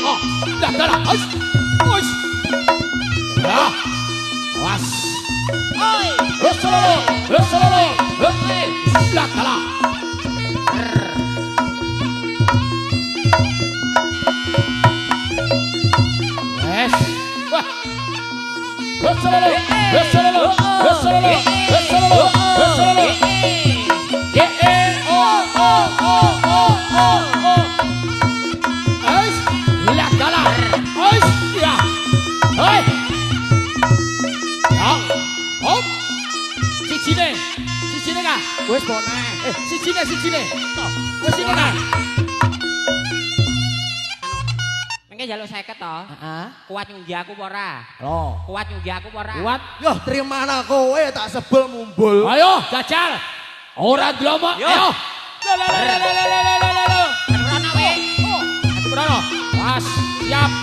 Oh, dalah. Ais. Ais. Ya. Was. Oi. Solo. Dalah. Wes. Wah. Solo. Ais. Dalah. Ais. Ya. Hei. Ya. Hop. Sijine ka? Wis boneh. Sijine. Wis sini ka? Mengke njaluk 50 to. Heeh. Kuat nyunggi aku apa ora? Loh. Kuat nyunggi aku apa ora? Kuat. Yo terima kowe tak sebel mumbul. Ayo, jajal. Ora drama. Ayo. Aduh, ana we. Aduh, Pas. Siap.